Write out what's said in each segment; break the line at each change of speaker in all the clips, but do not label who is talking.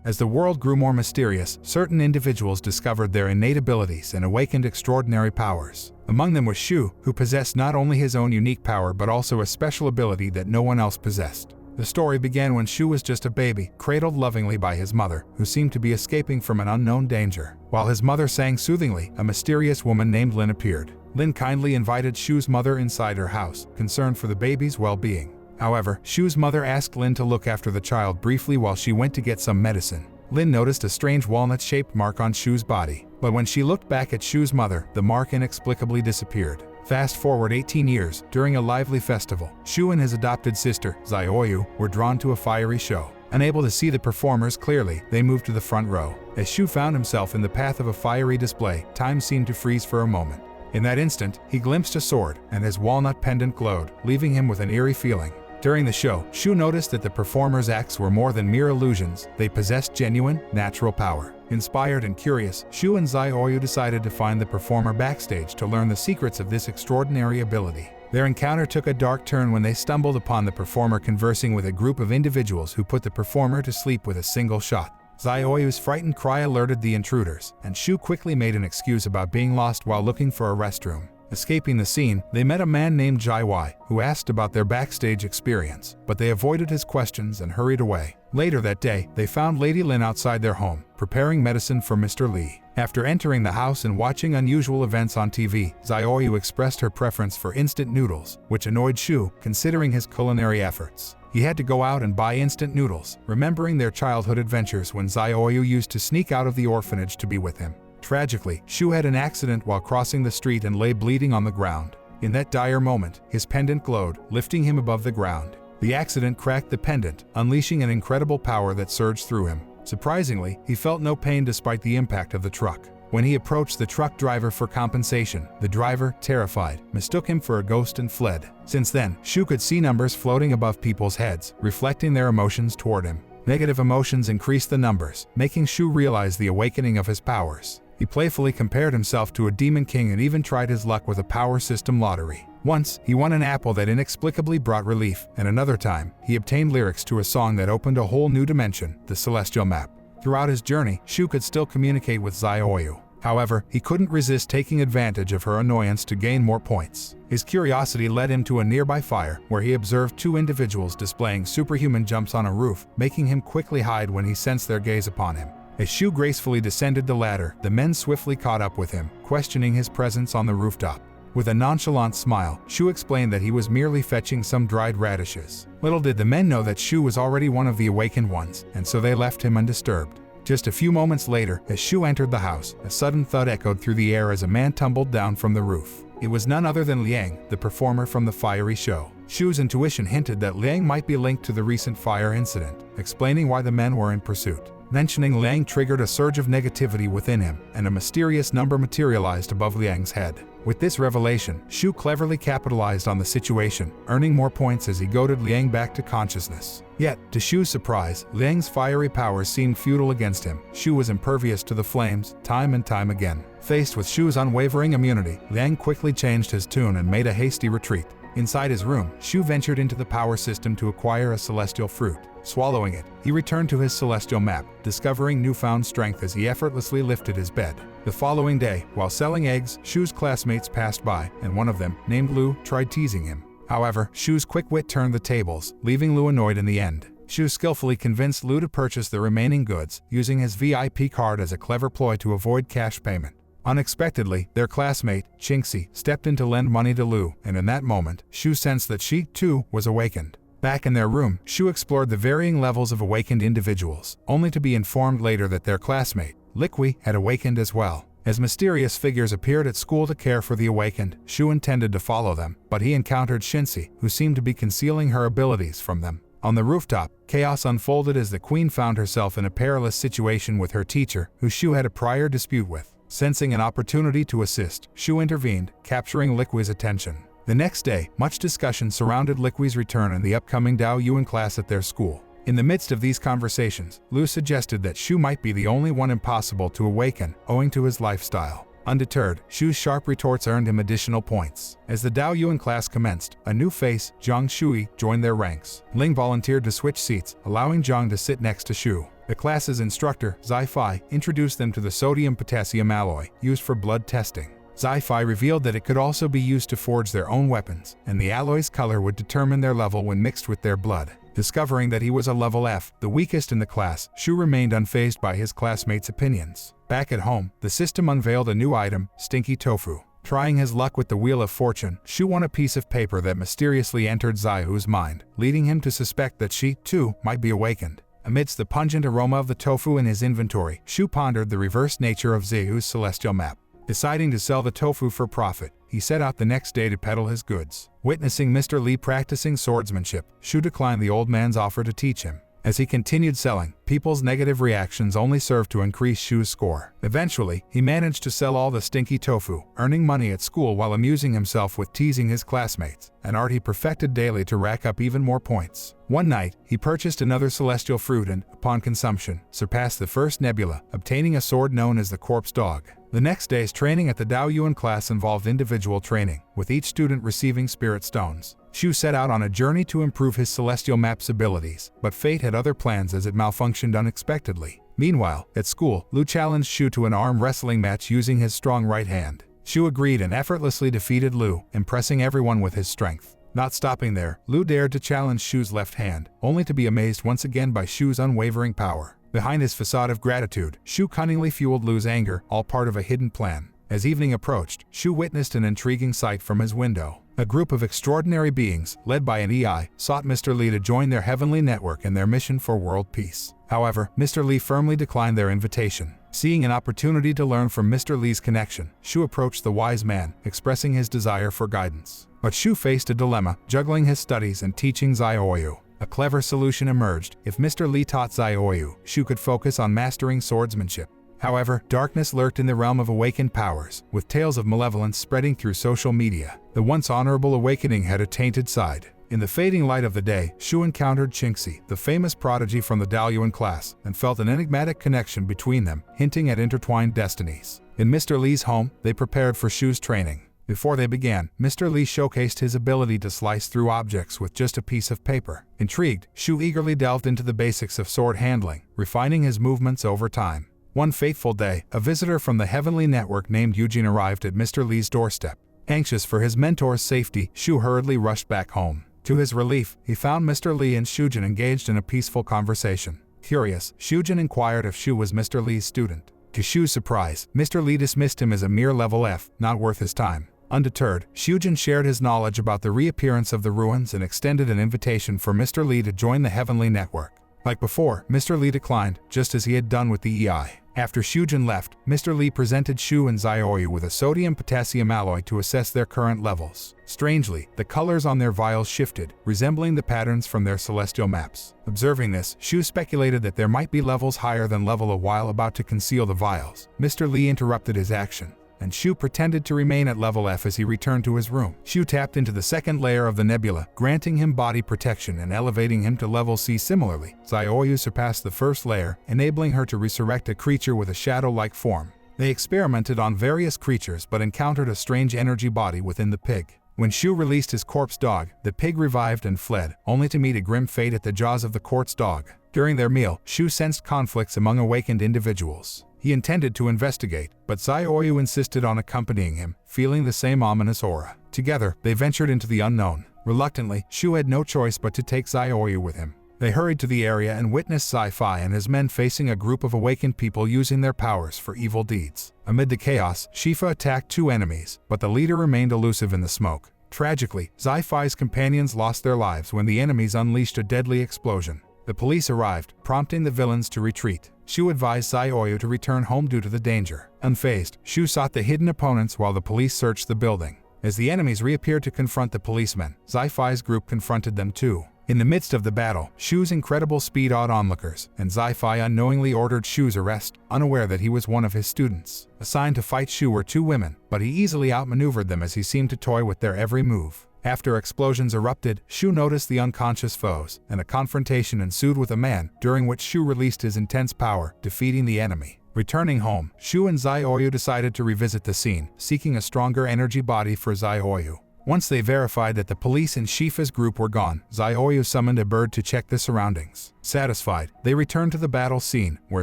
As the world grew more mysterious, certain individuals discovered their innate abilities and awakened extraordinary powers. Among them was Shu, who possessed not only his own unique power but also a special ability that no one else possessed. The story began when Shu was just a baby, cradled lovingly by his mother, who seemed to be escaping from an unknown danger. While his mother sang soothingly, a mysterious woman named Lin appeared. Lin kindly invited Shu's mother inside her house, concerned for the baby's well-being. However, Shu's mother asked Lin to look after the child briefly while she went to get some medicine. Lin noticed a strange walnut-shaped mark on Shu's body, but when she looked back at Shu's mother, the mark inexplicably disappeared. Fast forward 18 years, during a lively festival, Shu and his adopted sister, Zioyu, were drawn to a fiery show. Unable to see the performers clearly, they moved to the front row. As Shu found himself in the path of a fiery display, time seemed to freeze for a moment. In that instant, he glimpsed a sword, and his walnut pendant glowed, leaving him with an eerie feeling. During the show, Shu noticed that the performers' acts were more than mere illusions. They possessed genuine, natural power. Inspired and curious, Shu and Zioyu decided to find the performer backstage to learn the secrets of this extraordinary ability. Their encounter took a dark turn when they stumbled upon the performer conversing with a group of individuals who put the performer to sleep with a single shot. Zioyu's frightened cry alerted the intruders, and Shu quickly made an excuse about being lost while looking for a restroom. Escaping the scene, they met a man named Jai Wai, who asked about their backstage experience, but they avoided his questions and hurried away. Later that day, they found Lady Lin outside their home, preparing medicine for Mr. Lee. After entering the house and watching unusual events on TV, Zioyu expressed her preference for instant noodles, which annoyed Shu, considering his culinary efforts. He had to go out and buy instant noodles, remembering their childhood adventures when Zioyu used to sneak out of the orphanage to be with him. Tragically, Shu had an accident while crossing the street and lay bleeding on the ground. In that dire moment, his pendant glowed, lifting him above the ground. The accident cracked the pendant, unleashing an incredible power that surged through him. Surprisingly, he felt no pain despite the impact of the truck. When he approached the truck driver for compensation, the driver, terrified, mistook him for a ghost and fled. Since then, Shu could see numbers floating above people's heads, reflecting their emotions toward him. Negative emotions increased the numbers, making Shu realize the awakening of his powers. He playfully compared himself to a demon king and even tried his luck with a power system lottery. Once, he won an apple that inexplicably brought relief, and another time, he obtained lyrics to a song that opened a whole new dimension, the Celestial Map. Throughout his journey, Shu could still communicate with Zioyu. However, he couldn't resist taking advantage of her annoyance to gain more points. His curiosity led him to a nearby fire, where he observed two individuals displaying superhuman jumps on a roof, making him quickly hide when he sensed their gaze upon him. As Shu gracefully descended the ladder, the men swiftly caught up with him, questioning his presence on the rooftop. With a nonchalant smile, Shu explained that he was merely fetching some dried radishes. Little did the men know that Shu was already one of the awakened ones, and so they left him undisturbed. Just a few moments later, as Shu entered the house, a sudden thud echoed through the air as a man tumbled down from the roof. It was none other than Liang, the performer from the fiery show. Shu's intuition hinted that Liang might be linked to the recent fire incident, explaining why the men were in pursuit. Mentioning Liang triggered a surge of negativity within him, and a mysterious number materialized above Liang's head. With this revelation, Shu cleverly capitalized on the situation, earning more points as he goaded Liang back to consciousness. Yet, to Shu's surprise, Liang's fiery powers seemed futile against him. Shu was impervious to the flames, time and time again. Faced with Shu's unwavering immunity, Liang quickly changed his tune and made a hasty retreat. Inside his room, Shu ventured into the power system to acquire a celestial fruit. Swallowing it, he returned to his celestial map, discovering newfound strength as he effortlessly lifted his bed. The following day, while selling eggs, Shu's classmates passed by, and one of them, named Lu, tried teasing him. However, Shu's quick wit turned the tables, leaving Lu annoyed in the end. Shu skillfully convinced Lu to purchase the remaining goods, using his VIP card as a clever ploy to avoid cash payment. Unexpectedly, their classmate, Qingxi, stepped in to lend money to Lu, and in that moment, Shu sensed that she, too, was awakened. Back in their room, Shu explored the varying levels of awakened individuals, only to be informed later that their classmate, Liqui, had awakened as well. As mysterious figures appeared at school to care for the awakened, Shu intended to follow them, but he encountered Xinxi, who seemed to be concealing her abilities from them. On the rooftop, chaos unfolded as the queen found herself in a perilous situation with her teacher, who Shu had a prior dispute with. Sensing an opportunity to assist, Shu intervened, capturing Liqui's attention. The next day, much discussion surrounded Liqui's return and the upcoming Dao Yuan class at their school. In the midst of these conversations, Lu suggested that Shu might be the only one impossible to awaken, owing to his lifestyle. Undeterred, Shu's sharp retorts earned him additional points. As the Dao Yuan class commenced, a new face, Zhang Shui, joined their ranks. Ling volunteered to switch seats, allowing Zhang to sit next to Shu. The class's instructor, Zi-Fi, introduced them to the sodium-potassium alloy used for blood testing. Zi-Fi revealed that it could also be used to forge their own weapons, and the alloy's color would determine their level when mixed with their blood. Discovering that he was a level F, the weakest in the class, Shu remained unfazed by his classmates' opinions. Back at home, the system unveiled a new item, stinky tofu. Trying his luck with the Wheel of Fortune, Shu won a piece of paper that mysteriously entered Zaihu's mind, leading him to suspect that she, too, might be awakened. Amidst the pungent aroma of the tofu in his inventory, Shu pondered the reverse nature of Zaihu's celestial map. Deciding to sell the tofu for profit, he set out the next day to peddle his goods. Witnessing Mr. Lee practicing swordsmanship, Shu declined the old man's offer to teach him. As he continued selling, people's negative reactions only served to increase Shu's score. Eventually, he managed to sell all the stinky tofu, earning money at school while amusing himself with teasing his classmates, an art he perfected daily to rack up even more points. One night, he purchased another celestial fruit and, upon consumption, surpassed the first nebula, obtaining a sword known as the Corpse Dog. The next day's training at the Daoyuan class involved individual training, with each student receiving spirit stones. Shu set out on a journey to improve his celestial map's abilities, but fate had other plans as it malfunctioned unexpectedly. Meanwhile, at school, Lu challenged Shu to an arm wrestling match using his strong right hand. Shu agreed and effortlessly defeated Lu, impressing everyone with his strength. Not stopping there, Lu dared to challenge Shu's left hand, only to be amazed once again by Shu's unwavering power. Behind his facade of gratitude, Shu cunningly fueled Lu's anger, all part of a hidden plan. As evening approached, Shu witnessed an intriguing sight from his window. A group of extraordinary beings, led by an EI, sought Mr. Lee to join their heavenly network in their mission for world peace. However, Mr. Lee firmly declined their invitation. Seeing an opportunity to learn from Mr. Lee's connection, Shu approached the wise man, expressing his desire for guidance. But Shu faced a dilemma, juggling his studies and teaching Zaihuyu. A clever solution emerged. If Mr. Lee taught Zaihuyu, Shu could focus on mastering swordsmanship. However, darkness lurked in the realm of awakened powers, with tales of malevolence spreading through social media. The once honorable awakening had a tainted side. In the fading light of the day, Shu encountered Qingxi, the famous prodigy from the Daoyuan class, and felt an enigmatic connection between them, hinting at intertwined destinies. In Mr. Lee's home, they prepared for Shu's training. Before they began, Mr. Lee showcased his ability to slice through objects with just a piece of paper. Intrigued, Shu eagerly delved into the basics of sword handling, refining his movements over time. One fateful day, a visitor from the heavenly network named Eugene arrived at Mr. Lee's doorstep. Anxious for his mentor's safety, Shu hurriedly rushed back home. To his relief, he found Mr. Lee and Shujin engaged in a peaceful conversation. Curious, Shujin inquired if Shu was Mr. Lee's student. To Shu's surprise, Mr. Lee dismissed him as a mere level F, not worth his time. Undeterred, Shujin shared his knowledge about the reappearance of the ruins and extended an invitation for Mr. Lee to join the heavenly network. Like before, Mr. Lee declined, just as he had done with the EI. After Shujin left, Mr. Lee presented Shu and Zaihuyu with a sodium-potassium alloy to assess their current levels. Strangely, the colors on their vials shifted, resembling the patterns from their celestial maps. Observing this, Shu speculated that there might be levels higher than level A while about to conceal the vials. Mr. Lee interrupted his action, and Shu pretended to remain at level F as he returned to his room. Shu tapped into the second layer of the nebula, granting him body protection and elevating him to level C. Similarly, Zaihuyu surpassed the first layer, enabling her to resurrect a creature with a shadow-like form. They experimented on various creatures but encountered a strange energy body within the pig. When Shu released his corpse dog, the pig revived and fled, only to meet a grim fate at the jaws of the corpse dog. During their meal, Shu sensed conflicts among awakened individuals. He intended to investigate, but Zaihuyu insisted on accompanying him, feeling the same ominous aura. Together, they ventured into the unknown. Reluctantly, Shu had no choice but to take Zaihuyu with him. They hurried to the area and witnessed Sci-Fi and his men facing a group of awakened people using their powers for evil deeds. Amid the chaos, Shifa attacked two enemies, but the leader remained elusive in the smoke. Tragically, Sci-Fi's companions lost their lives when the enemies unleashed a deadly explosion. The police arrived, prompting the villains to retreat. Shu advised Zaihuyu to return home due to the danger. Unfazed, Shu sought the hidden opponents while the police searched the building. As the enemies reappeared to confront the policemen, Sci-Fi's group confronted them too. In the midst of the battle, Shu's incredible speed awed onlookers, and Sci-Fi unknowingly ordered Shu's arrest, unaware that he was one of his students. Assigned to fight Shu were two women, but he easily outmaneuvered them as he seemed to toy with their every move. After explosions erupted, Shu noticed the unconscious foes, and a confrontation ensued with a man, during which Shu released his intense power, defeating the enemy. Returning home, Shu and Zaihuyu decided to revisit the scene, seeking a stronger energy body for Zaihuyu. Once they verified that the police and Shifa's group were gone, Zioyu summoned a bird to check the surroundings. Satisfied, they returned to the battle scene, where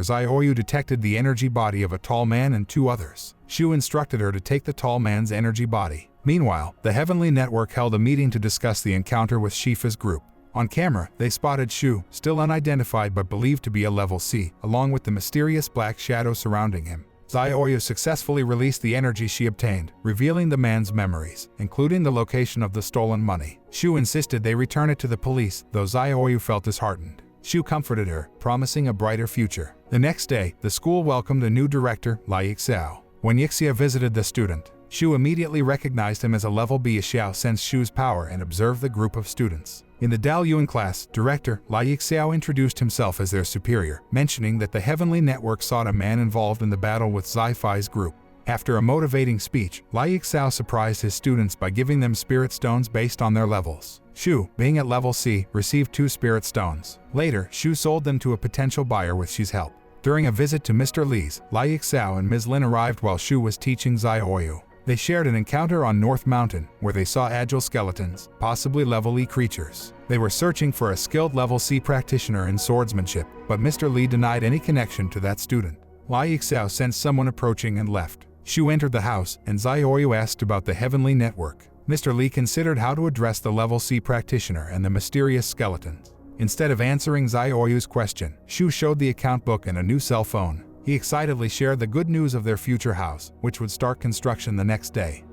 Zioyu detected the energy body of a tall man and 2 others. Shu instructed her to take the tall man's energy body. Meanwhile, the Heavenly Network held a meeting to discuss the encounter with Shifa's group. On camera, they spotted Shu, still unidentified but believed to be a level C, along with the mysterious black shadow surrounding him. Zioyu successfully released the energy she obtained, revealing the man's memories, including the location of the stolen money. Shu insisted they return it to the police, though Zioyu felt disheartened. Shu comforted her, promising a brighter future. The next day, the school welcomed a new director, Li Xiao. When Yixia visited the student, Shu immediately recognized him as a level B. Xiao sensed Shu's power and observed the group of students. In the Dao Yuan class, Director Li Xiao introduced himself as their superior, mentioning that the Heavenly Network sought a man involved in the battle with Zai-Fi's group. After a motivating speech, Li Xiao surprised his students by giving them spirit stones based on their levels. Shu, being at level C, received 2 spirit stones. Later, Shu sold them to a potential buyer with Shi's help. During a visit to Mr. Li's, Li Xiao and Ms. Lin arrived while Shu was teaching Zioyu. They shared an encounter on North Mountain, where they saw agile skeletons, possibly level E creatures. They were searching for a skilled level C practitioner in swordsmanship, but Mr. Li denied any connection to that student. Li Xiao sensed someone approaching and left. Shu entered the house, and Zioyu asked about the Heavenly Network. Mr. Li considered how to address the level C practitioner and the mysterious skeletons. Instead of answering Zioyu's question, Shu showed the account book and a new cell phone. He excitedly shared the good news of their future house, which would start construction the next day.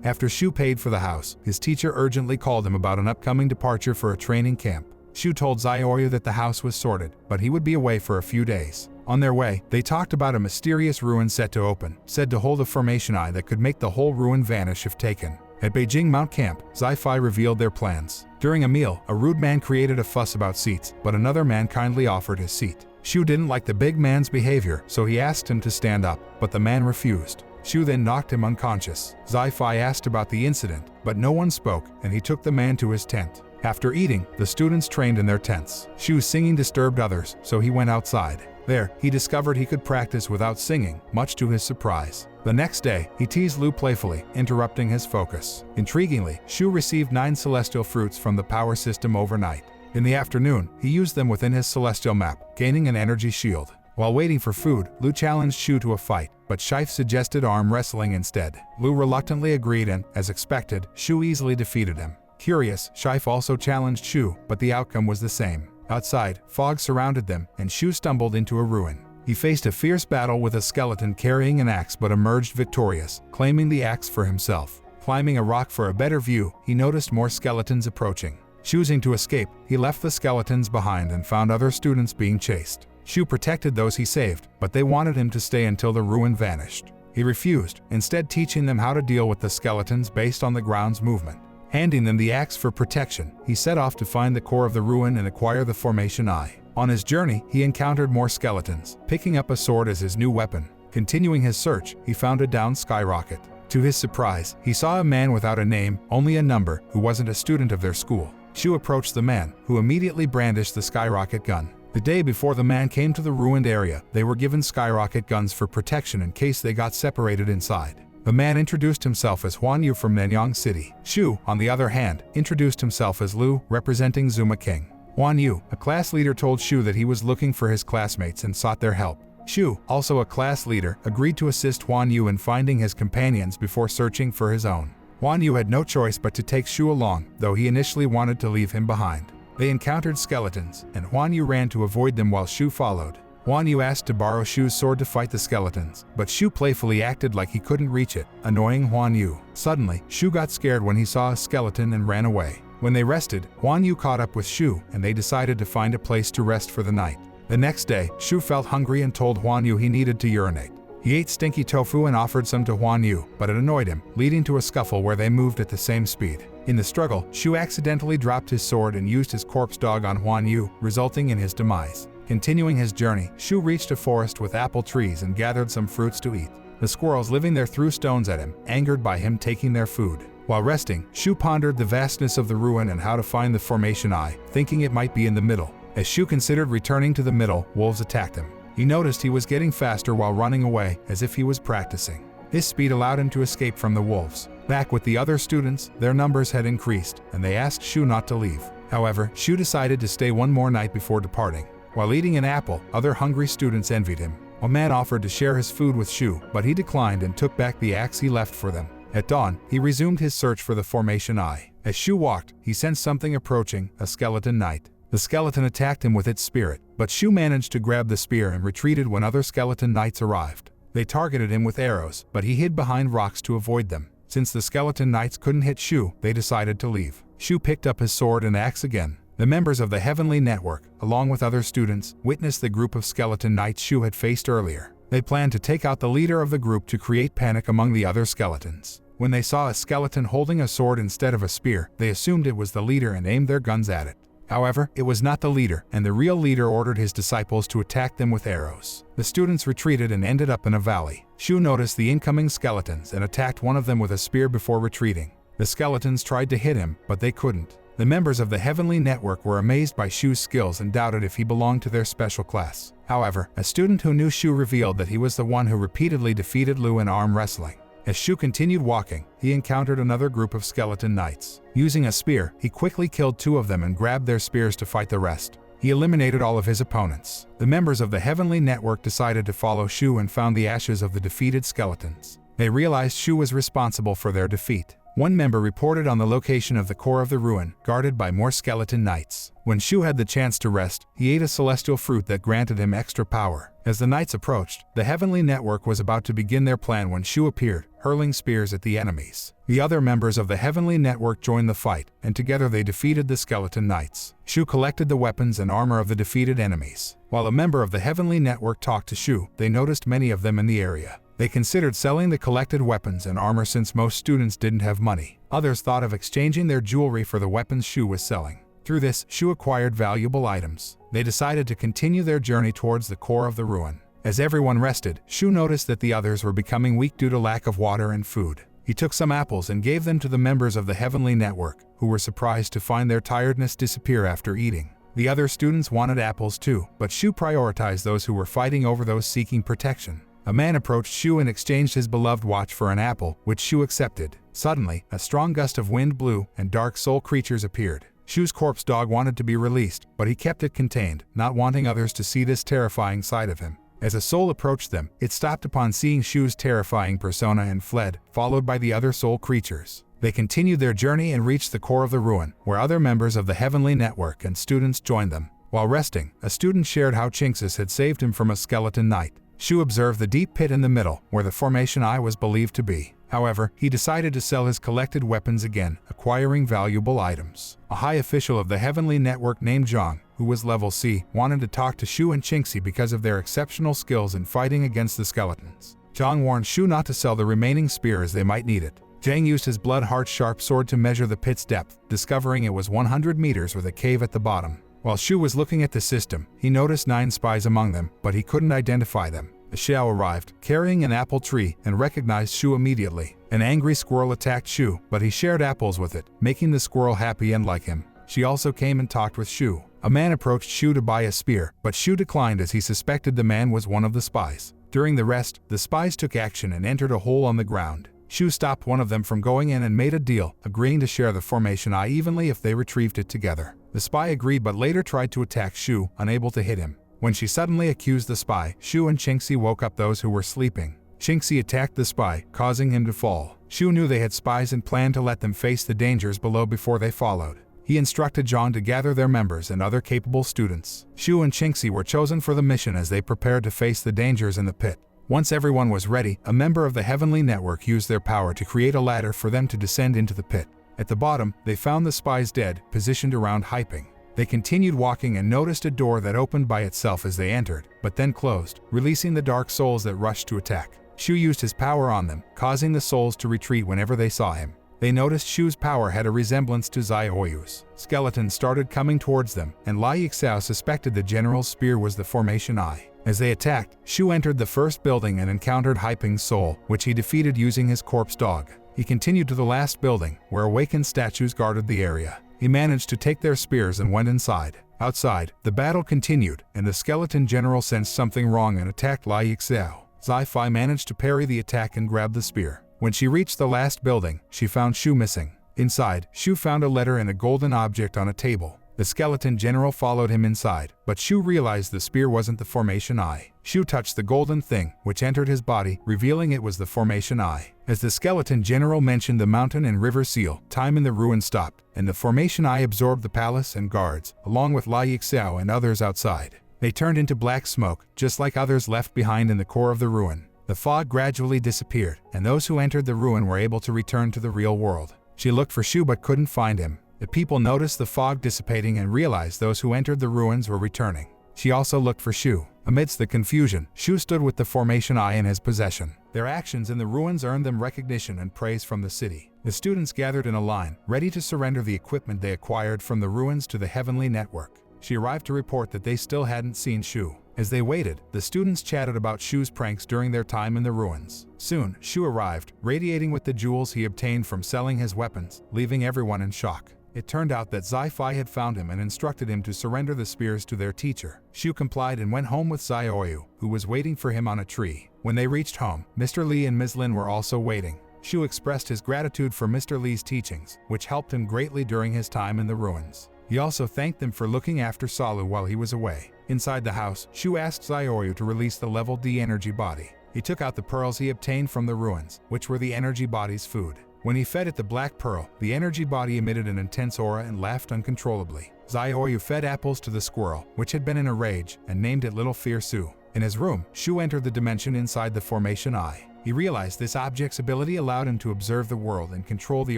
After Shu paid for the house, his teacher urgently called him about an upcoming departure for a training camp. Shu told Zioyu that the house was sorted, but he would be away for a few days. On their way, they talked about a mysterious ruin set to open, said to hold a formation eye that could make the whole ruin vanish if taken. At Beijing Mount Camp, Zai-Fi revealed their plans. During a meal, a rude man created a fuss about seats, but another man kindly offered his seat. Shu didn't like the big man's behavior, so he asked him to stand up, but the man refused. Shu then knocked him unconscious. Zai-Fi asked about the incident, but no one spoke, and he took the man to his tent. After eating, the students trained in their tents. Shu's singing disturbed others, so he went outside. There, he discovered he could practice without singing, much to his surprise. The next day, he teased Lu playfully, interrupting his focus. Intriguingly, Shu received 9 celestial fruits from the power system overnight. In the afternoon, he used them within his celestial map, gaining an energy shield. While waiting for food, Lu challenged Shu to a fight, but Shife suggested arm wrestling instead. Lu reluctantly agreed and, as expected, Shu easily defeated him. Curious, Shife also challenged Shu, but the outcome was the same. Outside, fog surrounded them, and Shu stumbled into a ruin. He faced a fierce battle with a skeleton carrying an axe but emerged victorious, claiming the axe for himself. Climbing a rock for a better view, he noticed more skeletons approaching. Choosing to escape, he left the skeletons behind and found other students being chased. Shu protected those he saved, but they wanted him to stay until the ruin vanished. He refused, instead teaching them how to deal with the skeletons based on the ground's movement. Handing them the axe for protection, he set off to find the core of the ruin and acquire the formation eye. On his journey, he encountered more skeletons, picking up a sword as his new weapon. Continuing his search, he found a downed skyrocket. To his surprise, he saw a man without a name, only a number, who wasn't a student of their school. Shu approached the man, who immediately brandished the skyrocket gun. The day before the man came to the ruined area, they were given skyrocket guns for protection in case they got separated inside. The man introduced himself as Huan Yu from Nanyang City. Shu, on the other hand, introduced himself as Lu, representing Zuma King. Huan Yu, a class leader, told Shu that he was looking for his classmates and sought their help. Shu, also a class leader, agreed to assist Huan Yu in finding his companions before searching for his own. Huan Yu had no choice but to take Shu along, though he initially wanted to leave him behind. They encountered skeletons, and Huan Yu ran to avoid them while Shu followed. Huan Yu asked to borrow Shu's sword to fight the skeletons, but Shu playfully acted like he couldn't reach it, annoying Huan Yu. Suddenly, Shu got scared when he saw a skeleton and ran away. When they rested, Huan Yu caught up with Shu, and they decided to find a place to rest for the night. The next day, Shu felt hungry and told Huan Yu he needed to urinate. He ate stinky tofu and offered some to Huan Yu, but it annoyed him, leading to a scuffle where they moved at the same speed. In the struggle, Shu accidentally dropped his sword and used his corpse dog on Huan Yu, resulting in his demise. Continuing his journey, Shu reached a forest with apple trees and gathered some fruits to eat. The squirrels living there threw stones at him, angered by him taking their food. While resting, Shu pondered the vastness of the ruin and how to find the formation eye, thinking it might be in the middle. As Shu considered returning to the middle, wolves attacked him. He noticed he was getting faster while running away, as if he was practicing. This speed allowed him to escape from the wolves. Back with the other students, their numbers had increased, and they asked Shu not to leave. However, Shu decided to stay one more night before departing. While eating an apple, other hungry students envied him. A man offered to share his food with Shu, but he declined and took back the axe he left for them. At dawn, he resumed his search for the formation eye. As Shu walked, he sensed something approaching, a skeleton knight. The skeleton attacked him with its spirit, but Shu managed to grab the spear and retreated when other skeleton knights arrived. They targeted him with arrows, but he hid behind rocks to avoid them. Since the skeleton knights couldn't hit Shu, they decided to leave. Shu picked up his sword and axe again. The members of the Heavenly Network, along with other students, witnessed the group of skeleton knights Shu had faced earlier. They planned to take out the leader of the group to create panic among the other skeletons. When they saw a skeleton holding a sword instead of a spear, they assumed it was the leader and aimed their guns at it. However, it was not the leader, and the real leader ordered his disciples to attack them with arrows. The students retreated and ended up in a valley. Shu noticed the incoming skeletons and attacked one of them with a spear before retreating. The skeletons tried to hit him, but they couldn't. The members of the Heavenly Network were amazed by Shu's skills and doubted if he belonged to their special class. However, a student who knew Shu revealed that he was the one who repeatedly defeated Lu in arm wrestling. As Shu continued walking, he encountered another group of skeleton knights. Using a spear, he quickly killed two of them and grabbed their spears to fight the rest. He eliminated all of his opponents. The members of the Heavenly Network decided to follow Shu and found the ashes of the defeated skeletons. They realized Shu was responsible for their defeat. One member reported on the location of the core of the ruin, guarded by more skeleton knights. When Shu had the chance to rest, he ate a celestial fruit that granted him extra power. As the knights approached, the Heavenly Network was about to begin their plan when Shu appeared, hurling spears at the enemies. The other members of the Heavenly Network joined the fight, and together they defeated the skeleton knights. Shu collected the weapons and armor of the defeated enemies. While a member of the Heavenly Network talked to Shu, they noticed many of them in the area. They considered selling the collected weapons and armor since most students didn't have money. Others thought of exchanging their jewelry for the weapons Shu was selling. Through this, Shu acquired valuable items. They decided to continue their journey towards the core of the ruin. As everyone rested, Shu noticed that the others were becoming weak due to lack of water and food. He took some apples and gave them to the members of the Heavenly Network, who were surprised to find their tiredness disappear after eating. The other students wanted apples too, but Shu prioritized those who were fighting over those seeking protection. A man approached Shu and exchanged his beloved watch for an apple, which Shu accepted. Suddenly, a strong gust of wind blew, and dark soul creatures appeared. Shu's corpse dog wanted to be released, but he kept it contained, not wanting others to see this terrifying side of him. As a soul approached them, it stopped upon seeing Shu's terrifying persona and fled, followed by the other soul creatures. They continued their journey and reached the core of the ruin, where other members of the Heavenly Network and students joined them. While resting, a student shared how Chinxis had saved him from a skeleton knight. Shu observed the deep pit in the middle, where the formation eye was believed to be. However, he decided to sell his collected weapons again, acquiring valuable items. A high official of the Heavenly Network named Zhang, who was level C, wanted to talk to Shu and Chinxi because of their exceptional skills in fighting against the skeletons. Zhang warned Shu not to sell the remaining spear as they might need it. Zhang used his blood-heart sharp sword to measure the pit's depth, discovering it was 100 meters with a cave at the bottom. While Shu was looking at the system, he noticed 9 spies among them, but he couldn't identify them. A Xiao arrived, carrying an apple tree, and recognized Shu immediately. An angry squirrel attacked Shu, but he shared apples with it, making the squirrel happy and like him. She also came and talked with Shu. A man approached Shu to buy a spear, but Shu declined as he suspected the man was one of the spies. During the rest, the spies took action and entered a hole on the ground. Shu stopped one of them from going in and made a deal, agreeing to share the formation eye evenly if they retrieved it together. The spy agreed but later tried to attack Shu, unable to hit him. When she suddenly accused the spy, Shu and Chinxi woke up those who were sleeping. Chinxi attacked the spy, causing him to fall. Shu knew they had spies and planned to let them face the dangers below before they followed. He instructed Zhang to gather their members and other capable students. Shu and Chinxi were chosen for the mission as they prepared to face the dangers in the pit. Once everyone was ready, a member of the Heavenly Network used their power to create a ladder for them to descend into the pit. At the bottom, they found the spies dead, positioned around Hyping. They continued walking and noticed a door that opened by itself as they entered, but then closed, releasing the dark souls that rushed to attack. Shu used his power on them, causing the souls to retreat whenever they saw him. They noticed Shu's power had a resemblance to Zai Oyu's. Skeletons started coming towards them, and Lai Yixao suspected the general's spear was the formation eye. As they attacked, Shu entered the first building and encountered Hyping's soul, which he defeated using his corpse dog. He continued to the last building, where awakened statues guarded the area. He managed to take their spears and went inside. Outside, the battle continued, and the skeleton general sensed something wrong and attacked Lai Yixao. Zai Fi managed to parry the attack and grab the spear. When she reached the last building, she found Shu missing. Inside, Shu found a letter and a golden object on a table. The skeleton general followed him inside, but Shu realized the spear wasn't the formation eye. Shu touched the golden thing, which entered his body, revealing it was the formation eye. As the skeleton general mentioned the mountain and river seal, time in the ruin stopped, and the formation eye absorbed the palace and guards, along with Lai Yixiao and others outside. They turned into black smoke, just like others left behind in the core of the ruin. The fog gradually disappeared, and those who entered the ruin were able to return to the real world. She looked for Shu but couldn't find him. The people noticed the fog dissipating and realized those who entered the ruins were returning. She also looked for Shu. Amidst the confusion, Shu stood with the formation eye in his possession. Their actions in the ruins earned them recognition and praise from the city. The students gathered in a line, ready to surrender the equipment they acquired from the ruins to the Heavenly Network. She arrived to report that they still hadn't seen Shu. As they waited, the students chatted about Shu's pranks during their time in the ruins. Soon, Shu arrived, radiating with the jewels he obtained from selling his weapons, leaving everyone in shock. It turned out that Zai-Fi had found him and instructed him to surrender the spears to their teacher. Shu complied and went home with Zai-Oyu, who was waiting for him on a tree. When they reached home, Mr. Li and Ms. Lin were also waiting. Shu expressed his gratitude for Mr. Li's teachings, which helped him greatly during his time in the ruins. He also thanked them for looking after Salu while he was away. Inside the house, Shu asked Zai-Oyu to release the level D energy body. He took out the pearls he obtained from the ruins, which were the energy body's food. When he fed it the black pearl, the energy body emitted an intense aura and laughed uncontrollably. Zai-Oyu fed apples to the squirrel, which had been in a rage, and named it Little Fear Su. In his room, Shu entered the dimension inside the formation eye. He realized this object's ability allowed him to observe the world and control the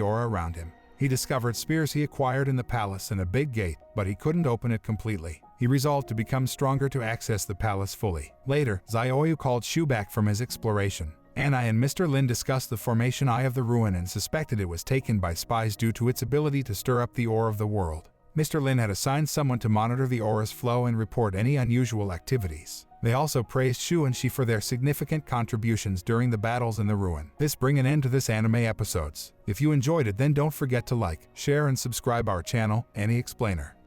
aura around him. He discovered spears he acquired in the palace and a big gate, but he couldn't open it completely. He resolved to become stronger to access the palace fully. Later, Zai-Oyu called Shu back from his exploration. Anna and Mr. Lin discussed the formation eye of the ruin and suspected it was taken by spies due to its ability to stir up the aura of the world. Mr. Lin had assigned someone to monitor the aura's flow and report any unusual activities. They also praised Shu and Shi for their significant contributions during the battles in the ruin. This brings an end to this anime episodes. If you enjoyed it, then don't forget to like, share and subscribe our channel, Ani Explainer.